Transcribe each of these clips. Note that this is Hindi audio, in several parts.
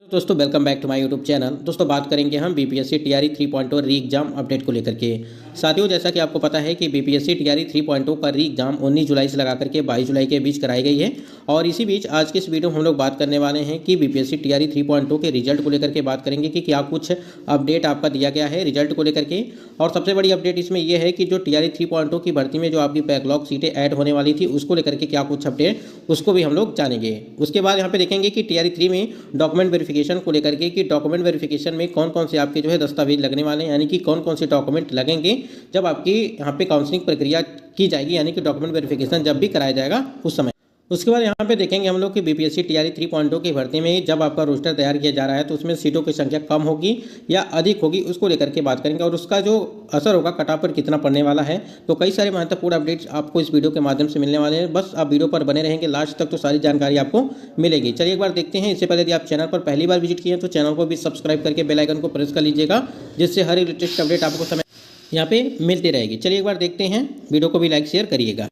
दोस्तों welcome back to my YouTube channel. दोस्तों बात करेंगे हम बीपीएससी टीआरई 3.0 री एग्जाम अपडेट को लेकर के। साथियों जैसा कि आपको पता है कि बीपीएससी टीआरई 3.0 का री एग्जाम 19 जुलाई से लगा करके 22 जुलाई के बीच कराई गई है। और इसी बीच आज के इस वीडियो में हम लोग बात करने वाले हैं कि बीपीएससी टीआरई 3.0 के रिजल्ट को लेकर के बात करेंगे कि क्या कुछ अपडेट आपका दिया गया है रिजल्ट को लेकर के। और सबसे बड़ी अपडेट इसमें यह है कि जो टीआरई 3.0 की भर्ती में जो आपकी बैकलॉग सीटें ऐड होने वाली थी उसको लेकर के क्या कुछ अपडेट उसको भी हम लोग जानेंगे। उसके बाद यहाँ पे देखेंगे कि टीआरई 3 में डॉक्यूमेंट वेरिफिकेशन को लेकर के कि डॉक्यूमेंट वेरिफिकेशन में कौन कौन से आपके जो है दस्तावेज लगने वाले हैं, यानी कि कौन कौन से डॉक्यूमेंट लगेंगे जब आपकी यहाँ पे काउंसलिंग प्रक्रिया की जाएगी, यानी कि डॉक्यूमेंट वेरिफिकेशन जब भी कराया जाएगा उस समय। उसके बाद यहाँ पे देखेंगे हम लोग कि बीपीएससी टीआरई 3.0 की भर्ती में जब आपका रोस्टर तैयार किया जा रहा है तो उसमें सीटों की संख्या कम होगी या अधिक होगी उसको लेकर के बात करेंगे, और उसका जो असर होगा कट ऑफ पर कितना पड़ने वाला है। तो कई सारे महत्वपूर्ण अपडेट्स आपको इस वीडियो के माध्यम से मिलने वाले हैं। बस आप वीडियो पर बने रहेंगे लास्ट तक तो सारी जानकारी आपको मिलेगी। चलिए एक बार देखते हैं। इससे पहले यदि आप चैनल पर पहली बार विजिट किए हैं तो चैनल को भी सब्सक्राइब करके बेल आइकन को प्रेस कर लीजिएगा, जिससे हर एक लेटेस्ट अपडेट आपको समय यहाँ पे मिलती रहेगी। चलिए एक बार देखते हैं, वीडियो को भी लाइक शेयर करिएगा।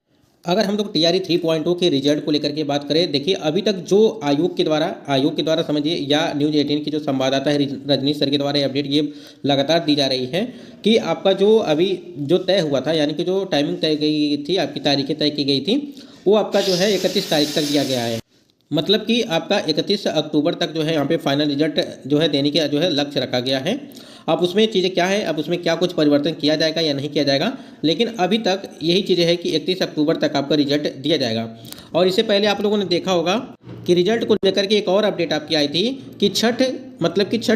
अगर हम लोग टीआरई 3.0 के रिजल्ट को लेकर के बात करें, देखिए अभी तक जो आयोग के द्वारा समझिए या न्यूज़ 18 की जो संवाददाता है रजनीश सर के द्वारा ये अपडेट ये लगातार दी जा रही है कि आपका जो अभी जो तय हुआ था, यानी कि जो टाइमिंग तय गई थी, आपकी तारीखें तय की गई थी, वो आपका जो है 31 तारीख तक दिया गया है। मतलब कि आपका 31 अक्टूबर तक जो है यहाँ पे फाइनल रिजल्ट जो है देने का जो है लक्ष्य रखा गया है। अब उसमें चीज़ें क्या है, अब उसमें क्या कुछ परिवर्तन किया जाएगा या नहीं किया जाएगा, लेकिन अभी तक यही चीज़ें है कि 31 अक्टूबर तक आपका रिजल्ट दिया जाएगा। और इससे पहले आप लोगों ने देखा होगा कि रिजल्ट को लेकर के एक और अपडेट आपकी आई थी कि छठ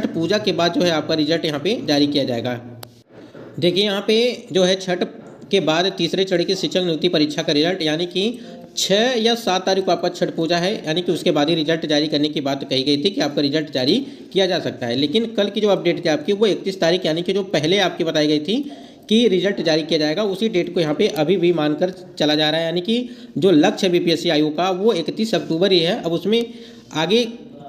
पूजा के बाद जो है आपका रिजल्ट यहाँ पे जारी किया जाएगा। देखिए यहाँ पे जो है छठ के बाद तीसरे चरण की शिक्षक नियुक्ति परीक्षा का रिजल्ट, यानी कि 6 या 7 तारीख को आपका छठ पूजा है, यानी कि उसके बाद ही रिजल्ट जारी करने की बात कही गई थी कि आपका रिजल्ट जारी किया जा सकता है। लेकिन कल की जो अपडेट थी आपकी वो 31 तारीख, यानी कि जो पहले आपकी बताई गई थी कि रिजल्ट जारी किया जाएगा, उसी डेट को यहाँ पे अभी भी मानकर चला जा रहा है। यानी कि जो लक्ष्य है बीपीएससी आयोग का वो 31 अक्टूबर ही है। अब उसमें आगे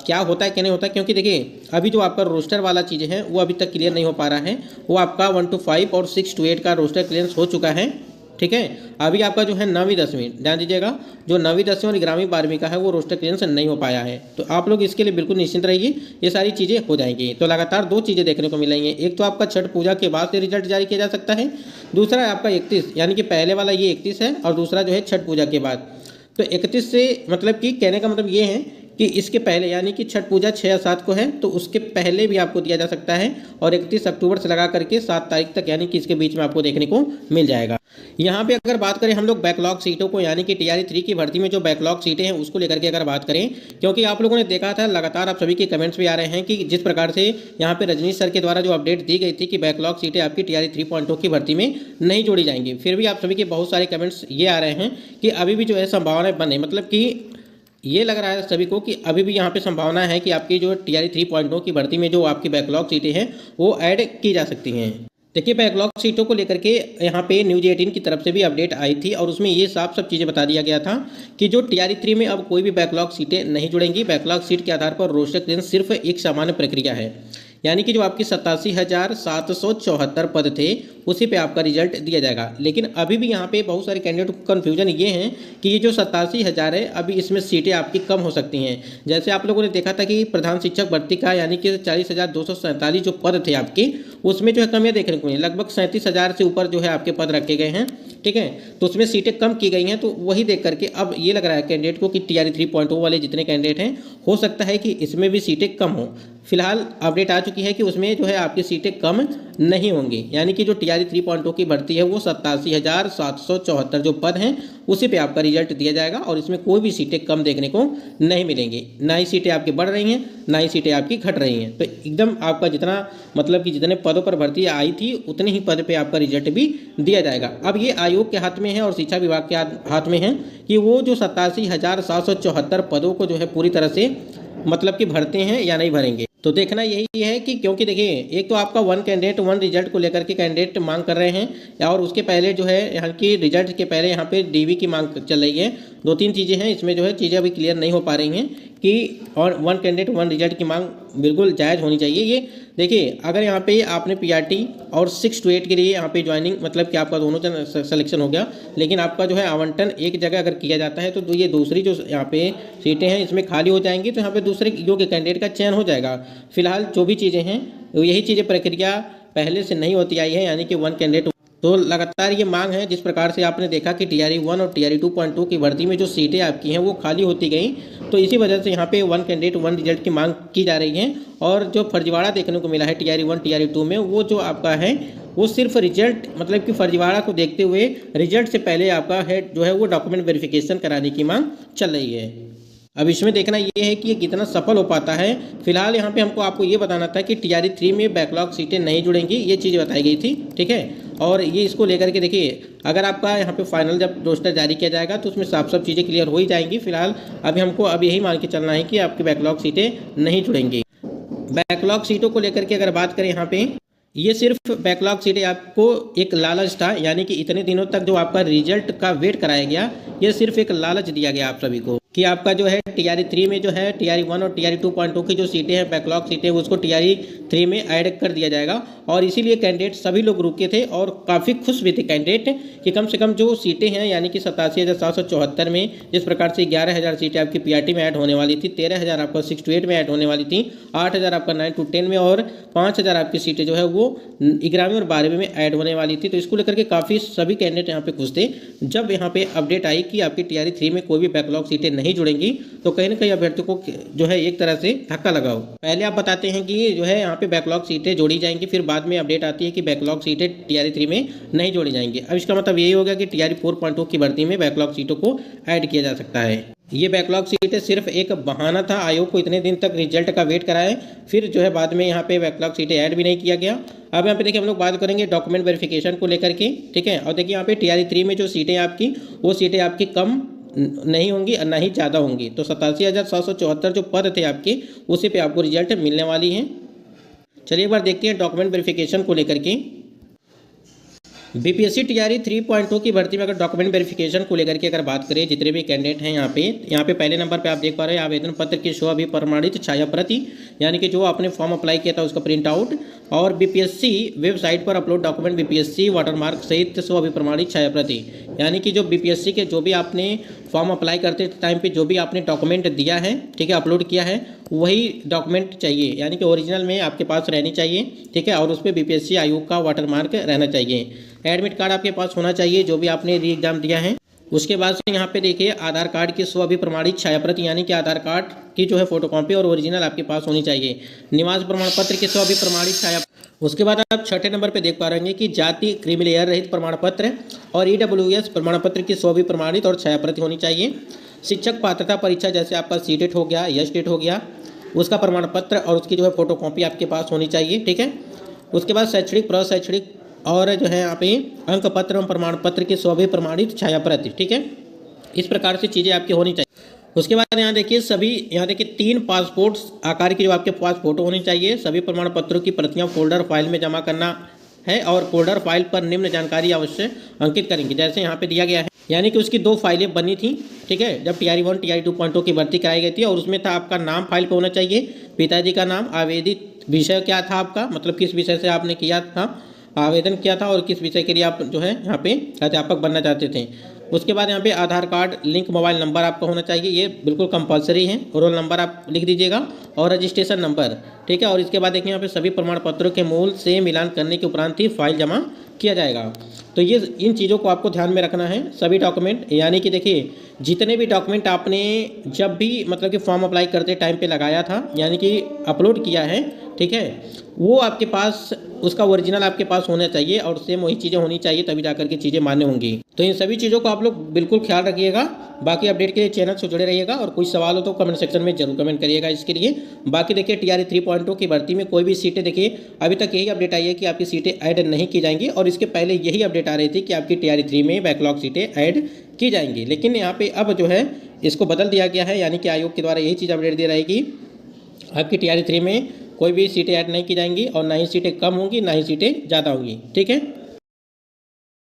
क्या होता है क्या नहीं होता है, क्योंकि देखिए अभी जो आपका रोस्टर वाला चीज़ें हैं वो अभी तक क्लियर नहीं हो पा रहा है। वो आपका 1 to 5 और 6 to 8 का रोस्टर क्लियरेंस हो चुका है, ठीक है। अभी आपका जो है 9वीं 10वीं, ध्यान दीजिएगा, जो 9वीं 10वीं और 11वीं 12वीं का है वो रोस्टर क्लियरेंस नहीं हो पाया है। तो आप लोग इसके लिए बिल्कुल निश्चिंत रहिए, ये सारी चीज़ें हो जाएंगी। तो लगातार दो चीज़ें देखने को मिलेंगी, एक तो आपका छठ पूजा के बाद से रिजल्ट जारी किया जा सकता है, दूसरा है आपका 31, यानी कि पहले वाला ये 31 है और दूसरा जो है छठ पूजा के बाद। तो 31 से मतलब कि कहने का मतलब ये है कि इसके पहले, यानी कि छठ पूजा 6 या 7 को है तो उसके पहले भी आपको दिया जा सकता है, और 31 अक्टूबर से लगा करके 7 तारीख तक, यानी कि इसके बीच में आपको देखने को मिल जाएगा। यहाँ पे अगर बात करें हम लोग बैकलॉग सीटों को, यानी कि टीआरई 3 की भर्ती में जो बैकलॉग सीटें हैं उसको लेकर के अगर बात करें, क्योंकि आप लोगों ने देखा था लगातार आप सभी के कमेंट्स भी आ रहे हैं कि जिस प्रकार से यहाँ पे रजनीश सर के द्वारा जो अपडेट दी गई थी कि बैकलॉग सीटें आपकी टीआरई 3.0 की भर्ती में नहीं जोड़ी जाएंगी, फिर भी आप सभी के बहुत सारे कमेंट्स ये आ रहे हैं कि अभी भी जो है संभावनाएं बने, मतलब कि ये लग रहा है सभी को कि अभी भी यहाँ पे संभावना है कि आपकी जो टीआरई 3.0 की भर्ती में जो आपकी बैकलॉग सीटें हैं वो ऐड की जा सकती हैं। देखिए बैकलॉग सीटों को लेकर के यहाँ पे न्यूज़ 18 की तरफ से भी अपडेट आई थी, और उसमें ये सब चीज़ें बता दिया गया था कि जो टीआरई 3 में अब कोई भी बैकलॉग सीटें नहीं जुड़ेंगी। बैकलॉग सीट के आधार पर रोस्टर क्लियरेंस सिर्फ एक सामान्य प्रक्रिया है, यानी कि जो आपकी 87,774 पद थे उसी पे आपका रिजल्ट दिया जाएगा। लेकिन अभी भी यहाँ पे बहुत सारे कैंडिडेट को कन्फ्यूजन ये है कि ये जो 87,000 है अभी इसमें सीटें आपकी कम हो सकती हैं। जैसे आप लोगों ने देखा था कि प्रधान शिक्षक भर्ती का, यानी कि 40,247 जो पद थे आपके, उसमें जो है कमियाँ देखने को मिली, लगभग 37,000 से ऊपर जो है आपके पद रखे गए हैं, ठीक है। तो उसमें सीटें कम की गई हैं। तो वही देख करके अब ये लग रहा है कैंडिडेट को कि टीआरई 3.0 वाले जितने कैंडिडेट हैं हो सकता है कि इसमें भी सीटें कम हों। फिलहाल अपडेट आ चुकी है कि उसमें जो है आपकी सीटें कम नहीं होंगी, यानी कि जो टीआरई 3.0 की भर्ती है वो 87,774 जो पद हैं उसी पे आपका रिजल्ट दिया जाएगा, और इसमें कोई भी सीटें कम देखने को नहीं मिलेंगी। ना ही सीटें आपकी बढ़ रही हैं, ना ही सीटें आपकी घट रही हैं। तो एकदम आपका जितना मतलब कि जितने पदों पर भर्ती आई थी उतने ही पद पे आपका रिजल्ट भी दिया जाएगा। अब ये आयोग के हाथ में है और शिक्षा विभाग के हाथ में है कि वो जो 87,774 पदों को जो है पूरी तरह से मतलब कि भरते हैं या नहीं भरेंगे। तो देखना यही है कि, क्योंकि देखिए एक तो आपका 1 कैंडिडेट 1 रिजल्ट को लेकर के कैंडिडेट मांग कर रहे हैं, और उसके पहले जो है यहाँ की रिजल्ट के पहले यहाँ पे डीवी की मांग चल रही है। 2-3 चीज़ें हैं इसमें जो है चीज़ें अभी क्लियर नहीं हो पा रही हैं कि और वन कैंडिडेट वन रिजल्ट की मांग बिल्कुल जायज़ होनी चाहिए। ये देखिए, अगर यहाँ पे आपने पीआरटी और 6 to 8 के लिए यहाँ पे ज्वाइनिंग मतलब कि आपका दोनों जन सिलेक्शन हो गया, लेकिन आपका जो है आवंटन एक जगह अगर किया जाता है तो ये दूसरी जो यहाँ पे सीटें हैं इसमें खाली हो जाएंगी, तो यहाँ पे दूसरे योग्य कैंडिडेट का चयन हो जाएगा। फिलहाल जो भी चीज़ें हैं यही चीज़ें प्रक्रिया पहले से नहीं होती आई है, यानी कि वन कैंडिडेट। तो लगातार ये मांग है, जिस प्रकार से आपने देखा कि टीआरई 1 और टीआरई 2.2 की भर्ती में जो सीटें आपकी हैं वो खाली होती गई, तो इसी वजह से यहाँ पे वन कैंडिडेट वन रिजल्ट की मांग की जा रही है। और जो फर्जीवाड़ा देखने को मिला है टीआरई 1 टीआरई 2 में, वो जो आपका है वो सिर्फ रिजल्ट मतलब कि फर्जीवाड़ा को देखते हुए रिजल्ट से पहले आपका है जो है वो डॉक्यूमेंट वेरिफिकेशन कराने की मांग चल रही है। अब इसमें देखना ये है कि ये कितना सफल हो पाता है। फिलहाल यहाँ पे हमको आपको ये बताना था कि टीआरई 3 में बैकलॉग सीटें नहीं जुड़ेंगी, ये चीज़ बताई गई थी, ठीक है। और ये इसको लेकर के देखिए, अगर आपका यहाँ पे फाइनल जब रोस्टर जारी किया जाएगा तो उसमें साफ साफ चीज़ें क्लियर हो ही जाएंगी। फिलहाल अभी हमको अब यही मान के चलना है कि आपकी बैकलॉग सीटें नहीं जुड़ेंगी। बैकलॉग सीटों को लेकर के अगर बात करें, यहाँ पे ये सिर्फ बैकलॉग सीटें आपको एक लालच था, यानी कि इतने दिनों तक जो आपका रिजल्ट का वेट कराया गया, ये सिर्फ एक लालच दिया गया आप सभी को कि आपका जो है टीआरई 3 में जो है टीआरई 1 और टीआरई 2.2 की जो सीटें हैं बैकलॉग सीटें उसको टीआरई 3 में ऐड कर दिया जाएगा। और इसीलिए कैंडिडेट सभी लोग रुके थे और काफ़ी खुश भी थे कैंडिडेट कि कम से कम जो सीटें हैं यानी कि 87,774 में जिस प्रकार से 11,000 सीटें आपकी पीआरटी में ऐड होने वाली थी, 13,000 आपका 6 to 8 में ऐड होने वाली थी, 8,000 आपका 9 to 10 में और 5,000 आपकी सीटें जो है वो 11वीं और 12वीं में ऐड होने वाली थी। तो इसको लेकर के काफ़ी सभी कैंडिडेट यहाँ पे खुश थे। जब यहाँ पे अपडेट आई कि आपकी टीआरई 3 में कोई भी बैकलॉग सीटें नहीं जुड़ेंगी, तो कहीं ना कहीं अभ्यर्थियों को जो है एक तरह से धक्का लगा हो। पहले आप बताते हैं कि जो है यहाँ पे बैकलॉग सीटें जोड़ी जाएंगी, फिर बाद में अपडेट आती है कि बैकलॉग सीटें टीआरई 3 में नहीं जोड़ी जाएंगी। अब इसका मतलब यही होगा कि टीआरई 4.2 की भर्ती में बैकलॉग सीटों को ऐड किया जा सकता है। ये बैकलॉग सीटें सिर्फ एक बहाना था आयोग को इतने दिन तक रिजल्ट का वेट कराए, फिर जो है बाद में यहाँ पे बैकलॉग सीटें ऐड भी नहीं किया गया। अब यहाँ पे देखिए हम लोग बात करेंगे डॉक्यूमेंट वेरिफिकेशन को लेकर के, ठीक है। और देखिए यहाँ पे टीआरई 3 में जो सीटें आपकी वो सीटें आपकी कम नहीं होंगी और ना ही ज़्यादा होंगी। तो 87,774 जो पद थे आपके उसी पे आपको रिजल्ट मिलने वाली हैं। चलिए एक बार देखते हैं डॉक्यूमेंट वेरिफिकेशन को लेकर के। बीपीएससी टीआरई 3.2 की भर्ती में अगर डॉक्यूमेंट वेरिफिकेशन को लेकर के अगर बात करें, जितने भी कैंडिडेट हैं यहाँ पे पहले नंबर पे आप देख पा रहे हैं आवेदन पत्र की स्व अभिप्रमाणित छाया प्रति, यानी कि जो आपने फॉर्म अप्लाई किया था उसका प्रिंट आउट, और बीपीएससी वेबसाइट पर अपलोड डॉक्यूमेंट बीपीएससी वाटरमार्क सहित स्व अभिप्रमाणित छाया प्रति, यानी कि जो बीपीएससी के जो भी आपने फॉर्म अप्लाई करते टाइम पे जो भी आपने डॉक्यूमेंट दिया है, ठीक है, अपलोड किया है, वही डॉक्यूमेंट चाहिए, यानी कि ओरिजिनल में आपके पास रहनी चाहिए, ठीक है। और उस पर बीपीएससी आयोग का वाटरमार्क रहना चाहिए। एडमिट कार्ड आपके पास होना चाहिए जो भी आपने री एग्जाम दिया है। उसके बाद से यहाँ पे देखिए आधार कार्ड की स्व अभिप्रमाणित छाया प्रति, यानी कि आधार कार्ड की जो है फोटोकॉपी और ओरिजिनल आपके पास होनी चाहिए। निवास प्रमाण पत्र की स्व अभिप्रमाणित छाया। उसके बाद आप छठे नंबर पे देख पा रहे हैं कि जाति क्रीमी लेयर रहित प्रमाण पत्र और ईडब्ल्यूएस प्रमाण पत्र की स्व अभिप्रमाणित और छाया प्रति होनी चाहिए। शिक्षक पात्रता परीक्षा जैसे आपका सीटेट हो गया, यस्टेट हो गया, उसका प्रमाण पत्र और उसकी जो है फोटोकॉपी आपके पास होनी चाहिए, ठीक है। उसके बाद शैक्षणिक प्रशैक्षणिक और जो है यहाँ पे अंक पत्र एवं प्रमाण पत्र की स्व अभिप्रमाणित छाया प्रति, ठीक है। इस प्रकार से चीज़ें आपकी होनी चाहिए। उसके बाद यहाँ देखिए यहाँ देखिए 3 पासपोर्ट आकार की जो आपके पास फोटो होनी चाहिए। सभी प्रमाण पत्रों की प्रतियां फोल्डर फाइल में जमा करना है और फोल्डर फाइल पर निम्न जानकारी अवश्य अंकित करेंगे, जैसे यहाँ पे दिया गया है। यानी कि उसकी 2 फाइलें बनी थी, ठीक है, जब टीआरई 1 टीआरई 2.2 की भर्ती कराई गई थी, और उसमें था आपका नाम फाइल पे होना चाहिए, पिताजी का नाम, आवेदित विषय क्या था आपका, मतलब किस विषय से आपने किया था आवेदन किया था और किस विषय के लिए आप जो है यहाँ पे अध्यापक बनना चाहते थे। उसके बाद यहाँ पे आधार कार्ड लिंक मोबाइल नंबर आपका होना चाहिए, ये बिल्कुल कंपलसरी है। रोल नंबर आप लिख दीजिएगा और रजिस्ट्रेशन नंबर, ठीक है। और इसके बाद देखिए यहाँ पे सभी प्रमाण पत्रों के मूल से मिलान करने के उपरांत ही फाइल जमा किया जाएगा। तो ये इन चीज़ों को आपको ध्यान में रखना है। सभी डॉक्यूमेंट, यानी कि देखिए जितने भी डॉक्यूमेंट आपने जब भी मतलब कि फॉर्म अप्लाई करते टाइम पे लगाया था, यानी कि अपलोड किया है, ठीक है, वो आपके पास उसका ओरिजिनल आपके पास होना चाहिए और सेम वही चीज़ें होनी चाहिए, तभी जाकर के चीज़ें मान्य होंगी। तो इन सभी चीज़ों को आप लोग बिल्कुल ख्याल रखिएगा। बाकी अपडेट के लिए चैनल से जुड़े रहिएगा और कोई सवाल हो तो कमेंट सेक्शन में जरूर कमेंट करिएगा इसके लिए। बाकी देखिए टीआरई 3.2 की भर्ती में कोई भी सीटें, देखिए अभी तक यही अपडेट आई है कि आपकी सीटें ऐड नहीं की जाएंगी, और इसके पहले यही अपडेट आ रही थी कि आपकी टीआरई 3 में बैकलॉग सीटें ऐड की जाएंगी। लेकिन यहाँ पे अब जो है इसको बदल दिया गया है, यानी कि आयोग के द्वारा यही चीज़ अपडेट दे रहा है कि आपकी टीआरई 3 में कोई भी सीटें ऐड नहीं की जाएंगी और ना ही सीटें कम होंगी ना ही सीटें ज़्यादा होंगी, ठीक है।